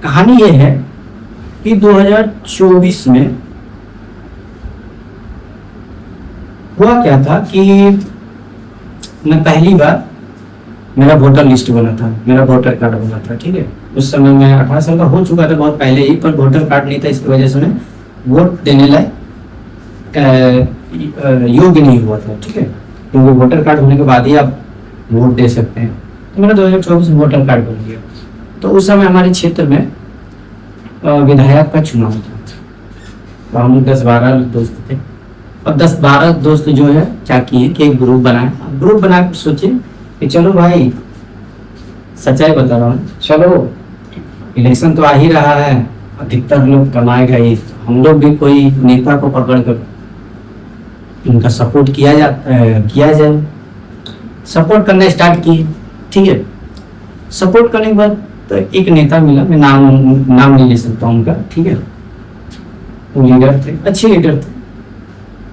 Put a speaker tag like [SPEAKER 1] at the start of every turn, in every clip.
[SPEAKER 1] कहानी ये है कि 2024 में हुआ क्या था कि मैं पहली बार मेरा वोटर लिस्ट बना था, मेरा वोटर कार्ड बना था। ठीक है, उस समय मैं 18 साल का हो चुका था बहुत पहले ही, पर वोटर कार्ड नहीं था, इसकी वजह से मैं वोट देने लायक योग्य नहीं हुआ था। ठीक है, क्योंकि वोटर कार्ड होने के बाद ही आप वोट दे सकते हैं। तो मेरा 2024 में वोटर कार्ड बन गया। तो उस समय हमारे क्षेत्र में विधायक का चुनाव था, तो हम 10-12 दोस्त थे, और 10-12 दोस्त जो है क्या किए कि एक ग्रुप बना के सोचे कि चलो भाई, सच्चाई बता रहा हूँ, चलो इलेक्शन तो आ ही रहा है, अधिकतर लोग कमाएगा ही, हम लोग भी कोई नेता को पकड़ कर उनका सपोर्ट किया जाए। सपोर्ट करना स्टार्ट किए। ठीक है, सपोर्ट करने के बाद तो एक नेता मिला, मैं नाम नहीं ले सकता उनका। ठीक है, वो लीडर थे, अच्छे लीडर थे।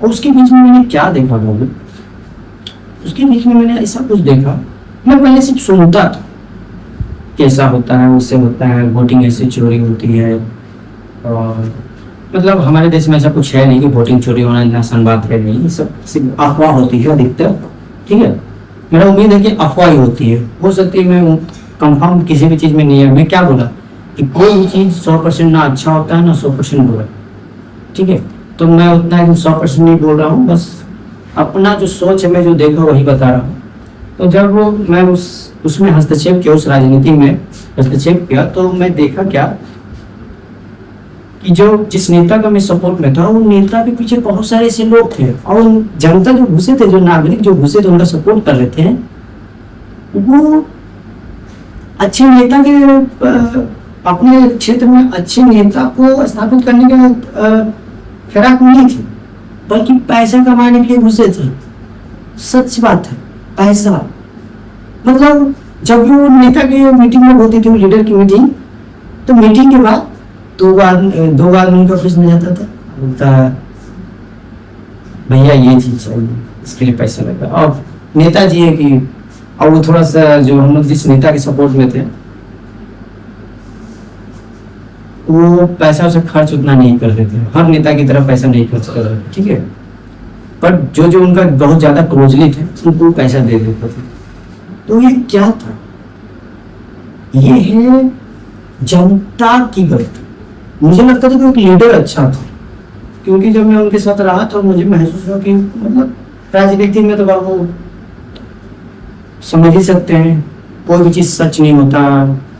[SPEAKER 1] और उसके बीच में मैंने क्या देखा बाबू, उसके बीच में मैंने ऐसा कुछ देखा, मैं पहले सिर्फ सुनता था कैसा होता है, उससे होता है, वोटिंग ऐसे चोरी होती है, और मतलब हमारे देश में ऐसा कुछ है नहीं कि वोटिंग चोरी होना इतना आसान बात है नहीं, ये सब सिर्फ अफवाह होती है अधिकतर। ठीक है, मेरा उम्मीद है कि अफवाह ही होती है, हो सकती है मैं कंफर्म किसी भी चीज़ में नहीं है। मैं क्या बोला कि कोई भी चीज़ 100% ना अच्छा होता है ना 100% बुरा। ठीक है, तो मैं उतना 100% नहीं बोल रहा हूँ, बस अपना जो सोच है, मैं जो देखा वही बता रहा हूँ। तो जब मैं उसमें हस्तक्षेप किया, उस राजनीति में हस्तक्षेप किया, तो मैं देखा क्या कि जो जिस नेता का मैं सपोर्ट में था, वो नेता के पीछे बहुत सारे ऐसे लोग थे, और जनता जो घुसे थे, जो नागरिक जो घुसे थे, उनका सपोर्ट कर रहे थे, वो अच्छे नेता के अपने क्षेत्र में अच्छे नेता को स्थापित करने का फिराक नहीं थी, बल्कि पैसा कमाने के लिए घुसे थे। सच बात है, पैसा। मतलब जब भी वो नेता की मीटिंग में होती थी, लीडर की मीटिंग, तो मीटिंग के बाद दो आदमी के ऑफिस में जाता था, बोलता भैया ये चीज चाहिए, इसके लिए पैसा लगा। अब नेताजी है कि, और वो थोड़ा सा जो हम लोग जिस नेता के सपोर्ट में थे, वो पैसा उसे खर्च उतना नहीं कर रहे थे, हर नेता की तरह पैसा नहीं खर्च कर रहे थे। ठीक है, पर जो उनका बहुत ज्यादा क्लोजली थे, उनको पैसा दे देते थे। तो ये क्या था? ये है जनता की गलती। मुझे लगता था कि एक लीडर अच्छा था, क्योंकि जब मैं उनके साथ रहा तो मुझे महसूस हुआ कि मतलब राजनीति में तो बाबू समझ ही सकते हैं, कोई भी चीज सच नहीं होता।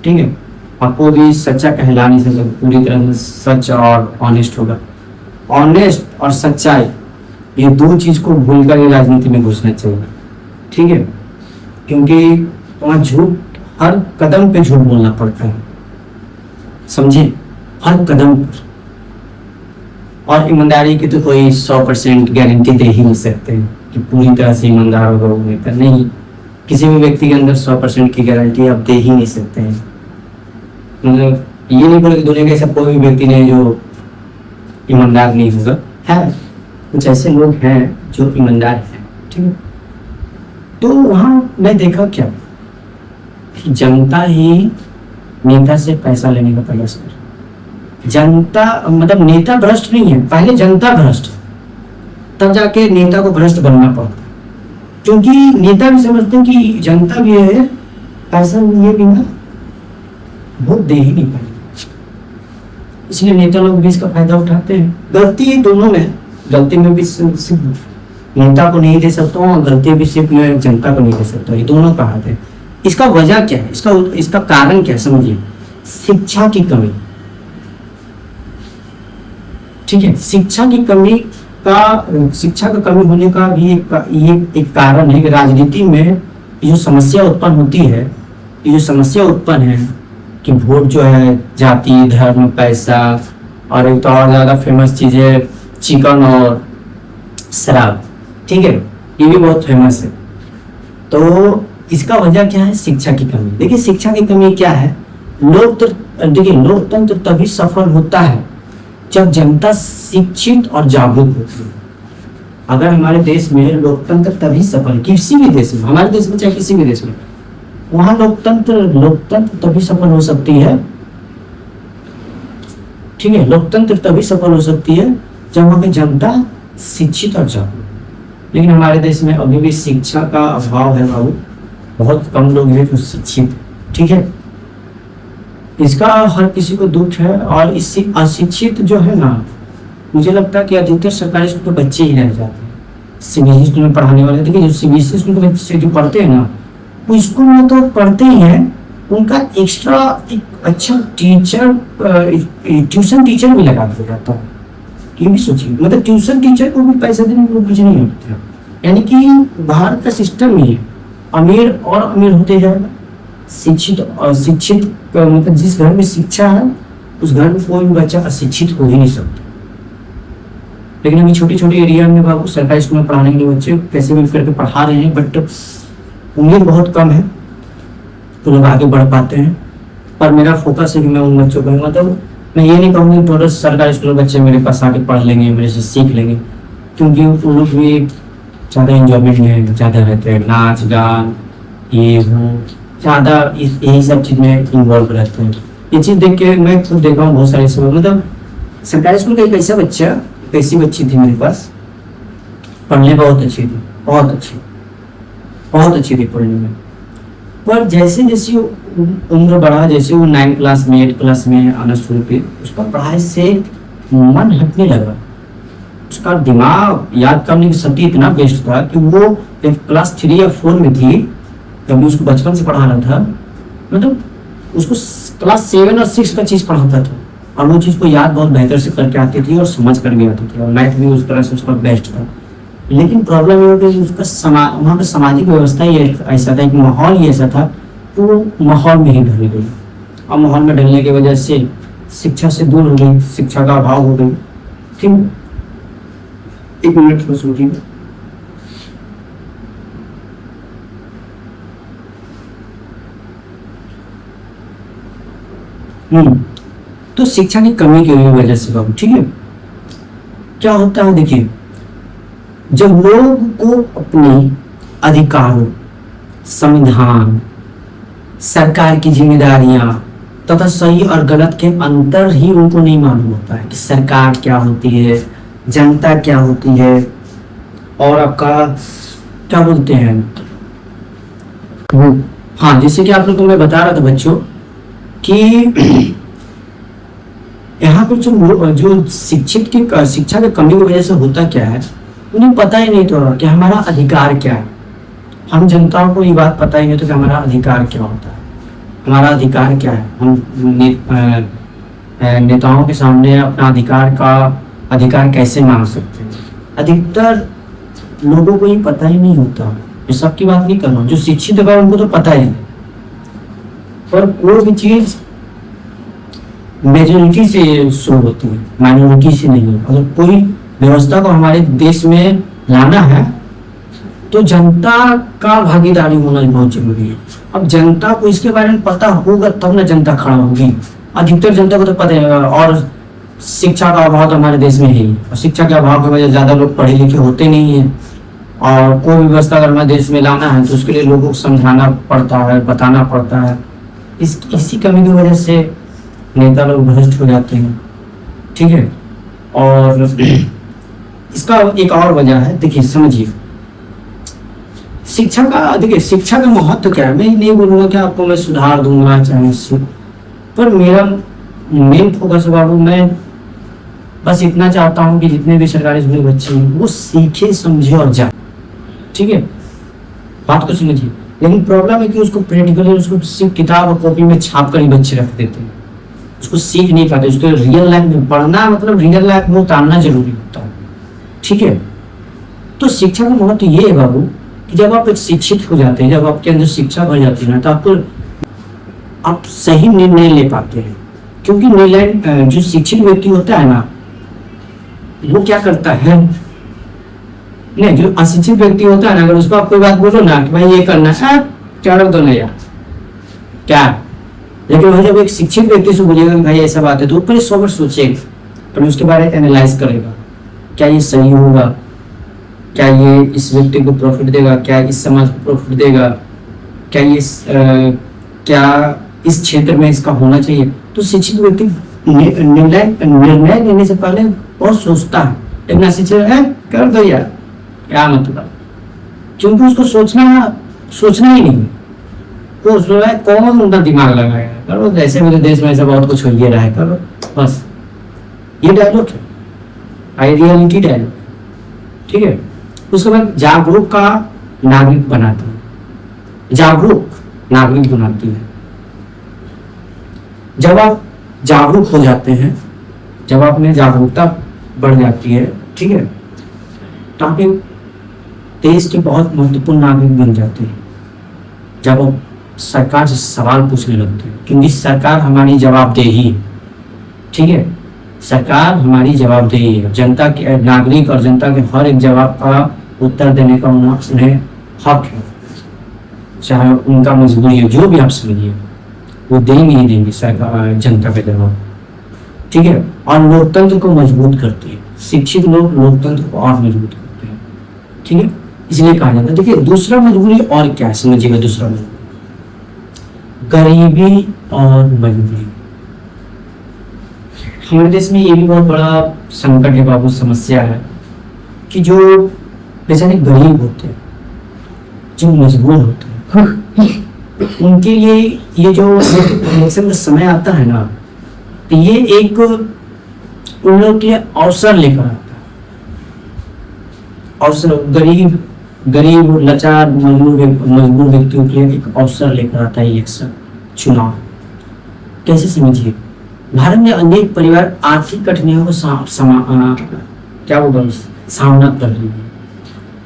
[SPEAKER 1] ठीक है, और कोई भी सच्चा कहला नहीं सकता, पूरी तरह से सच और ऑनेस्ट होगा। ऑनेस्ट और सच्चाई, ये दो चीज को भूलकर ही राजनीति में घुसना चाहिए। ठीक है, क्योंकि वहाँ झूठ, हर कदम पे झूठ बोलना पड़ता है, समझे, हर कदम पर। और ईमानदारी की तो कोई 100% गारंटी दे ही नहीं सकते कि पूरी तरह से ईमानदार होगा वो नेता। नहीं, किसी भी व्यक्ति के अंदर 100% की गारंटी आप दे ही नहीं सकते हैं। मतलब ये नहीं बोले कि दुनिया का ऐसा कोई भी व्यक्ति नहीं जो ईमानदार नहीं होगा, है कुछ ऐसे लोग हैं जो ईमानदार हैं। ठीक है, तो वहाँ मैं देखा क्या कि जनता ही नेता से पैसा लेने का प्रयास कर, जनता मतलब नेता भ्रष्ट नहीं है, पहले जनता भ्रष्ट, तब जाके नेता को भ्रष्ट बनना पड़ता, क्योंकि नेता भी समझते हैं कि जनता भी है, पैसा लिए बिना वोट दे ही नहीं पाएंगे, इसलिए नेता लोग भी इसका फायदा उठाते हैं। गलती दोनों में, गलती में भी सिर्फ नेता को नहीं दे सकता हूँ, गलती भी सिर्फ मैं जनता को नहीं दे सकता, ये दोनों का हाथ है। इसका वजह क्या है, इसका कारण क्या है, समझिए, शिक्षा की कमी। ठीक है, शिक्षा का कमी होने का भी एक कारण है कि राजनीति में जो समस्या उत्पन्न होती है, ये जो समस्या उत्पन्न है कि वोट जो है जाति, धर्म, पैसा, और एक तो और ज्यादा फेमस चीज है चिकन और शराब। ठीक है, ये भी बहुत फेमस है। तो इसका वजह क्या है? शिक्षा की कमी। देखिए, शिक्षा की कमी क्या है, लोकतंत्र तभी सफल होता है जब जनता शिक्षित और जागरूक होती है। अगर हमारे देश में लोकतंत्र तभी सफल, किसी भी देश में, हमारे देश में चाहे किसी भी देश में, वहाँ लोकतंत्र तभी सफल हो सकती है ठीक है, लोकतंत्र तभी सफल हो सकती है जब वहाँ की जनता शिक्षित और जागरूक। लेकिन हमारे देश में अभी भी शिक्षा का अभाव है बाबू, बहुत कम लोग हैं जो शिक्षित, ठीक है। इसका हर किसी को दुख है। और इससे अशिक्षित जो है ना, मुझे लगता है कि अधिकतर सरकारी स्कूल के बच्चे ही रह जाते हैं। सीबीएसई स्कूल में पढ़ाने वाले, देखिए जो सीबीएसई स्कूल के बच्चे जो पढ़ते हैं ना, वो स्कूल में तो पढ़ते ही हैं, उनका एक्स्ट्रा एक अच्छा टीचर, ट्यूशन टीचर भी लगा दिया जाता है। ये भी सोचिए, मतलब ट्यूशन टीचर को भी पैसे देने को कुछ नहीं होता। यानी कि भारत का सिस्टम ही है, अमीर और अमीर होते जाएगा, शिक्षित और शिक्षित, मतलब जिस घर में शिक्षा है उस घर में कोई भी बच्चा अशिक्षित हो ही नहीं सकता। लेकिन अभी छोटे छोटे एरिया में बाबू सरकारी स्कूल में पढ़ाने के लिए बच्चे पैसे भी करके पढ़ा रहे हैं, बट उम्मीद बहुत कम है तो लोग आगे बढ़ पाते हैं। पर मेरा फोकस है कि मैं उन बच्चों को, मतलब मैं ये नहीं कहूँगी थोड़ा सरकारी स्कूल के बच्चे मेरे पास आके पढ़ लेंगे, मेरे से सीख लेंगे, क्योंकि उन लोग भी ज़्यादा इंजॉयमेंट में ज़्यादा रहते हैं, नाच गान ये वो ज़्यादा यही सब चीज़ में इन्वॉल्व रहते हैं। ये चीज़ देख के मैं खुद देखा हूँ बहुत सारे समय, मतलब सरकारी स्कूल का एक ऐसा बच्चा, एक ऐसी बच्ची थी मेरे पास, पढ़ने बहुत अच्छी थी, बहुत अच्छी थी पढ़ने में। पर जैसे जैसे उम्र बढ़ा, जैसे वो 9 क्लास में 8 क्लास में आना शुरू की, उसका पढ़ाई से मन हटने लगा। उसका दिमाग याद करने की शक्ति इतना बेस्ट था कि वो एक क्लास 3 या 4 में थी, जब उसको बचपन से पढ़ा रहा था, मतलब उसको क्लास 7 और 6 का चीज़ पढ़ाता था और वो चीज़ को याद बहुत बेहतर से करके आती थी और समझ कर भी आती थी, और मैथ भी उस तरह से उसका बेस्ट था। लेकिन प्रॉब्लम ये होती है उसका वहाँ का सामाजिक व्यवस्था ही ऐसा था, एक माहौल ही ऐसा था, तो वो माहौल में ही ढल गई, और माहौल में ढलने की वजह से शिक्षा से दूर हो गई, शिक्षा का अभाव हो गई। ठीक, एक मिनट में सुनिए। तो शिक्षा की कमी की वजह से बाबू, ठीक है, क्या होता है, देखिए जब लोग को अपने अधिकारों, संविधान, सरकार की जिम्मेदारियां तथा सही और गलत के अंतर ही उनको नहीं मालूम होता है कि सरकार क्या होती है, जनता क्या होती है, और आपका क्या बोलते हैं, हाँ, जैसे कि आप लोग को मैं बता रहा था बच्चों कि यहाँ पर जो शिक्षित की शिक्षा की कमी की वजह से होता क्या है, उन्हें पता ही नहीं तो कि हमारा अधिकार क्या है। हम जनताओं को ये बात पता ही नहीं तो कि हमारा अधिकार क्या होता है, हमारा अधिकार क्या है। हम नेताओं के सामने अपना अधिकार कैसे मांग सकते हैं। अधिकतर लोगों को ये पता ही नहीं होता। ये सबकी बात नहीं कर रहा हूँ, जो शिक्षित है उनको तो पता ही है, पर कोई भी चीज मेजोरिटी से शुरू होती है, माइनॉरिटी से नहीं। अगर कोई व्यवस्था को हमारे देश में लाना है तो जनता का भागीदारी होना बहुत जरूरी है। अब जनता को इसके बारे में पता होगा तब ना जनता खड़ा होगी। अधिकतर जनता को तो पता है, और शिक्षा का अभाव तो हमारे देश में है ही, और शिक्षा के अभाव की वजह ज्यादा लोग पढ़े लिखे होते नहीं है। और कोई भी व्यवस्था अगर हमारे देश में लाना है तो उसके लिए लोगों को समझाना पड़ता है, बताना पड़ता है। इसी कमी की वजह से नेता लोग भ्रष्ट हो जाते हैं, ठीक है। और इसका एक और वजह है, देखिए समझिए, शिक्षा का महत्व क्या है। मैं नहीं बोलूंगा कि आपको मैं सुधार दूंगा चाहे, पर मेरा मेन फोकस बाबू, मैं बस इतना चाहता हूँ कि जितने भी सरकारी स्कूल के बच्चे हैं वो सीखे, समझे और जाए, ठीक है, बात को समझिए। लेकिन प्रॉब्लम है कि उसको प्रैक्टिकली उसको सिर्फ किताब और कॉपी में छाप कर ही बच्चे रख देते हैं, उसको सीख नहीं पाते। उसको रियल लाइफ में पढ़ना, मतलब रियल लाइफ में उतारना जरूरी होता है, ठीक है। तो शिक्षा का महत्व ये है बाबू कि जब आप एक शिक्षित हो जाते हैं, जब आपके अंदर शिक्षा भर जाती है ना, तो आप सही निर्णय ले पाते हैं। क्योंकि निर्णय जो शिक्षित व्यक्ति होता है ना, वो क्या करता है, नहीं, जो अशिक्षित व्यक्ति होता है ना, अगर उसको आप कोई बात बोलो ना कि भाई ये करना है, क्या कर दो ना यार, क्या। लेकिन वह जब एक शिक्षित व्यक्ति से बोलेगा कि भाई ऐसा बात है, तो ऊपर 100 बार सोचेगा, पर उसके बारे में एनालाइज करेगा, क्या ये सही होगा, क्या ये इस व्यक्ति को प्रॉफिट देगा, क्या इस समाज को प्रॉफिट देगा, क्या ये क्या इस क्षेत्र में इसका होना चाहिए। तो शिक्षित व्यक्ति निर्णय लेने से पहले बहुत सोचता है, एक मैसेज है कर दो यार, क्या मतलब, क्योंकि उसको सोचना ही नहीं, तो उसमें कौन उनका दिमाग लगाएगा, करो जैसे मेरे देश में ऐसा बहुत कुछ हो ही रहा है, करो बस। ये डायलॉग है, आइडियलिटी डायलॉग, ठीक है। उसके बाद जागरूक का नागरिक बनाती है, जागरूक नागरिक बनाती है। जब आप जागरूक हो जाते हैं, जब आप में जागरूकता बढ़ जाती है, ठीक है, तो आप एक देश के बहुत महत्वपूर्ण नागरिक बन जाते हैं। जब आप सरकार से सवाल पूछने लगते हैं, क्योंकि सरकार हमारी जवाबदेही है, ठीक है, सरकार हमारी जवाबदेही है। जनता के नागरिक और जनता के हर एक जवाब का उत्तर देने का उन्हें हक है, चाहे उनका मजबूरी है, जो भी आप समझिए, वो देंगे ही देंगे सरकार जनता का जवाब, ठीक है। और लोकतंत्र को मजबूत करती है, शिक्षित लोग लोकतंत्र को और मजबूत करते हैं, ठीक है, इसलिए कहा जाता है। देखिए दूसरा मजबूरी और क्या है, समझिएगा दूसरा मजबूरी, गरीबी और मजबूरी। हमारे देश में ये भी बहुत बड़ा संकट है बाबू, समस्या है कि जो बेचारे गरीब होते हैं, जो मजबूर होते हैं, उनके लिए ये जो इलेक्शन का समय आता है ना, तो ये एक उन लोगों के लिए अवसर लेकर आता है, अवसर, गरीब लाचार मजबूर व्यक्तियों के लिए एक अवसर लेकर आता है इलेक्शन, चुनाव। कैसे समझिए, भारत में अनेक परिवार आर्थिक कठिनाइयों को सामना कर रही है,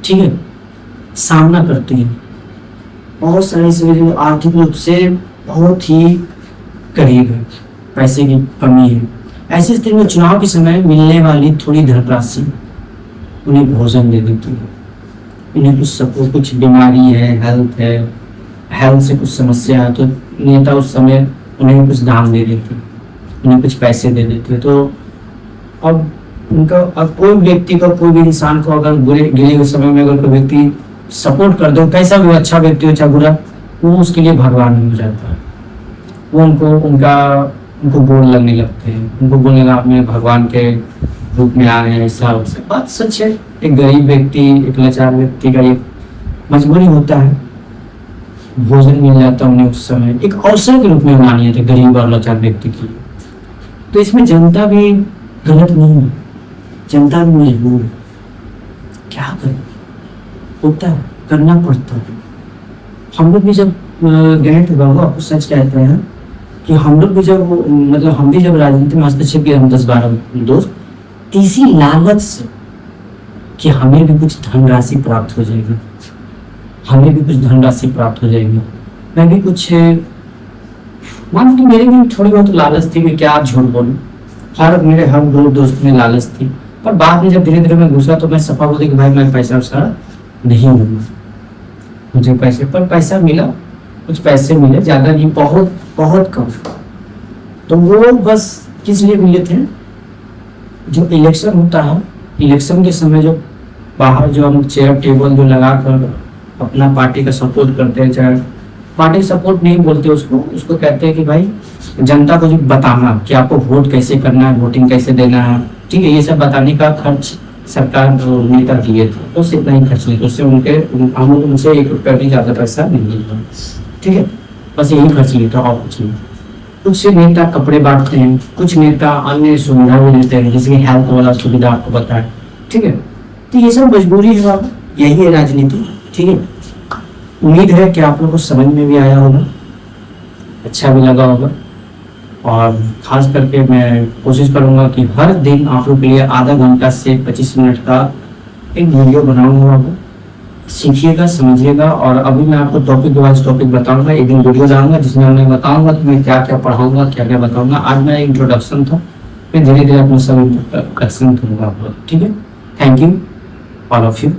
[SPEAKER 1] ठीक है, सामना करती है। बहुत सारे आर्थिक रूप से बहुत ही गरीब है, पैसे की कमी है। ऐसी स्थिति में चुनाव के समय मिलने वाली थोड़ी धनराशि उन्हें भोजन दे देती है, उन्हें कुछ बीमारी है, हेल्थ से कुछ समस्या है, तो नेता उस समय उन्हें कुछ दान दे देते हैं, उन्हें कुछ पैसे दे देते हैं। तो अब कोई व्यक्ति को, कोई भी इंसान को अगर गिरे हुए समय में अगर कोई व्यक्ति सपोर्ट कर दो, कैसा भी अच्छा व्यक्ति हो चाहे बुरा, वो उसके लिए भगवान हो जाता है। वो उनको बोल लगने लगते हैं, उनको बोलने लगा अपने भगवान के रूप में आ रहे हैं, ऐसा वैसा। बात सच है, एक गरीब व्यक्ति, एक लाचार व्यक्ति का एक मजबूरी होता है, भोजन मिल जाता है उन्हें उस समय, एक अवसर के रूप में मानिए थे गरीब और लाचार व्यक्ति की। तो इसमें जनता भी गलत नहीं है, जनता भी मजबूर है, क्या करें, होता है, करना पड़ता है। हम लोग भी जब गए थे बाबू, आपको सच कहते हैं कि हम लोग भी जब हम भी जब राजनीति में हस्तक्षेप किया, हम 10-12 दोस्त, इसी लालच से कि हमें भी कुछ धनराशि प्राप्त हो जाएगी, हमें भी कुछ धनराशि प्राप्त हो जाएगी, मैं भी कुछ, मान ली मेरी भी थोड़ी बहुत लालच थी, मैं क्या झूठ बोलूं, मेरे हर दोस्त में लालच थी। पर बाद में जब धीरे धीरे मैं घुसा तो मैं सफा बोली कि भाई मैं पैसा उसका नहीं लूंगा, मुझे पैसा मिला, कुछ पैसे मिले, ज्यादा नहीं, बहुत बहुत कम। तो वो बस किस लिए मिले थे, जो इलेक्शन होता है, इलेक्शन के समय जो बाहर जो हम चेयर टेबल जो लगा कर अपना पार्टी का सपोर्ट करते हैं, चाहे पार्टी सपोर्ट नहीं बोलते उसको कहते हैं कि भाई जनता को जो बताना कि आपको वोट कैसे करना है, वोटिंग कैसे देना है, ठीक है, ये सब बताने का खर्च सरकार नेता दिए थे, तो उससे इतना ही खर्च नहीं, उससे हम लोग उनसे 1 रुपया भी ज्यादा पैसा नहीं मिलता, ठीक है, बस यही खर्च लेता और कुछ नहीं। कुछ नेता कपड़े बांटते हैं, कुछ नेता अन्य सुविधा भी देते हैं, जैसे कि हेल्थ वाला सुविधा आपको बताया, ठीक है। तो ये सब मजबूरी है बाबू, यही है राजनीति, ठीक है। उम्मीद है कि आप लोगों को समझ में भी आया होगा, अच्छा भी लगा होगा, और खास करके मैं कोशिश करूंगा कि हर दिन आप लोग के लिए आधा घंटा से 25 मिनट का एक वीडियो बनाऊंगा, आपको सीखिएगा, समझिएगा। और अभी मैं आपको टॉपिक वाइज टॉपिक बताऊंगा, एक दिन वीडियो डालूंगा जिसमें मैं बताऊंगा कि मैं क्या क्या पढ़ाऊंगा, क्या क्या बताऊंगा। आज मेरा इंट्रोडक्शन था, मैं धीरे धीरे अपना सब इंट्रोडक्शन करूंगा आप लोग, ठीक है। Thank you all of you.